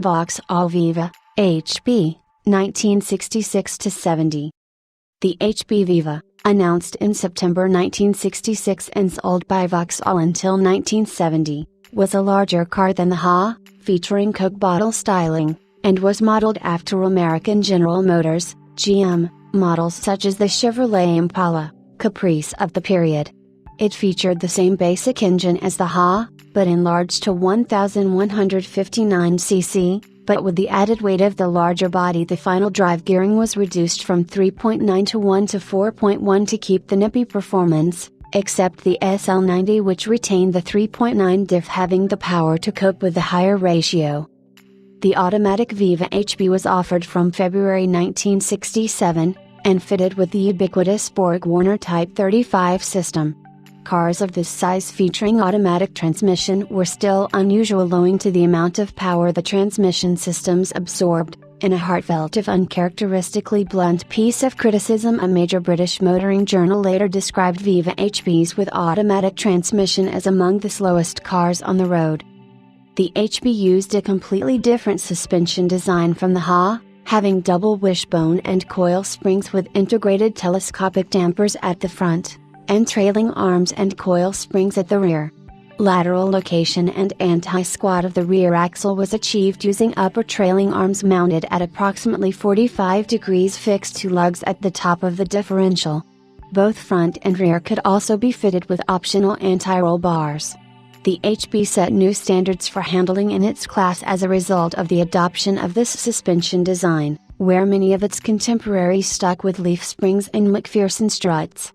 Vauxhall Viva HB, 1966–70. The HB Viva, announced in September 1966 and sold by Vauxhall until 1970, was a larger car than the HA, featuring Coke bottle styling, and was modeled after American General Motors, GM, models such as the Chevrolet Impala, Caprice of the period. It featured the same basic engine as the HA, but enlarged to 1159 cc, but with the added weight of the larger body the final drive gearing was reduced from 3.9 to 1 to 4.1 to keep the nippy performance, except the SL90 which retained the 3.9 diff having the power to cope with the higher ratio. The automatic Viva HB was offered from February 1967, and fitted with the ubiquitous BorgWarner Type 35 system. Cars of this size featuring automatic transmission were still unusual owing to the amount of power the transmission systems absorbed. In a heartfelt if uncharacteristically blunt piece of criticism, a major British motoring journal later described Viva HBs with automatic transmission as among the slowest cars on the road. The HB used a completely different suspension design from the HA, having double wishbone and coil springs with integrated telescopic dampers at the front, and trailing arms and coil springs at the rear. Lateral location and anti-squat of the rear axle was achieved using upper trailing arms mounted at approximately 45 degrees fixed to lugs at the top of the differential. Both front and rear could also be fitted with optional anti-roll bars. The HB set new standards for handling in its class as a result of the adoption of this suspension design, where many of its contemporaries stuck with leaf springs and McPherson struts.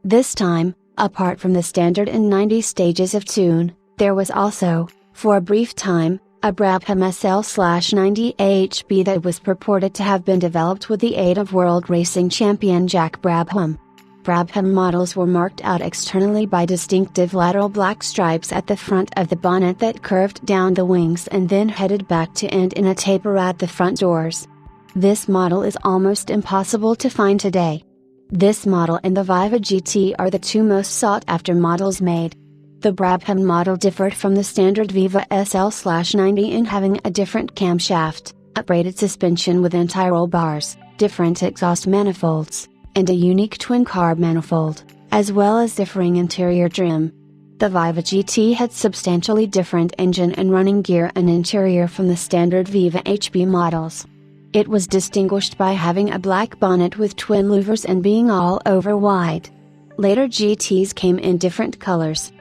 This time, apart from the standard and 90 stages of tune, there was also, for a brief time, a Brabham SL/90 HB that was purported to have been developed with the aid of world racing champion Jack Brabham. Brabham models were marked out externally by distinctive lateral black stripes at the front of the bonnet that curved down the wings and then headed back to end in a taper at the front doors. This model is almost impossible to find today. This model and the Viva GT are the two most sought-after models made. The Brabham model differed from the standard Viva SL/90 in having a different camshaft, uprated suspension with anti-roll bars, different exhaust manifolds, and a unique twin-carb manifold, as well as differing interior trim. The Viva GT had substantially different engine and running gear and interior from the standard Viva HB models. It was distinguished by having a black bonnet with twin louvers and being all over white. Later GTs came in different colors.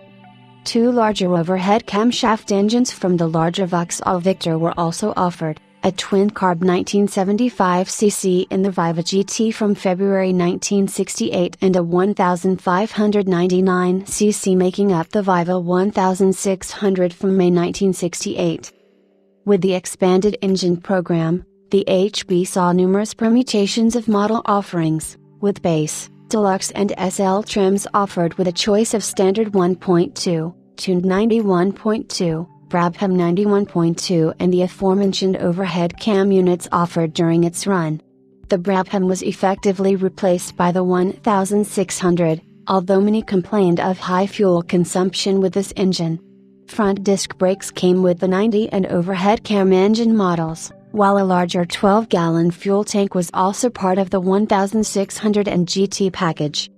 Two larger overhead camshaft engines from the larger Vauxhall Victor were also offered, a twin-carb 1975cc in the Viva GT from February 1968 and a 1599cc making up the Viva 1600 from May 1968. With the expanded engine program, the HB saw numerous permutations of model offerings, with base, deluxe and SL trims offered with a choice of standard 1.2, tuned 91.2, Brabham 91.2 and the aforementioned overhead cam units offered during its run. The Brabham was effectively replaced by the 1600, although many complained of high fuel consumption with this engine. Front disc brakes came with the 90 and overhead cam engine models, while a larger 12-gallon fuel tank was also part of the 1600 and GT package.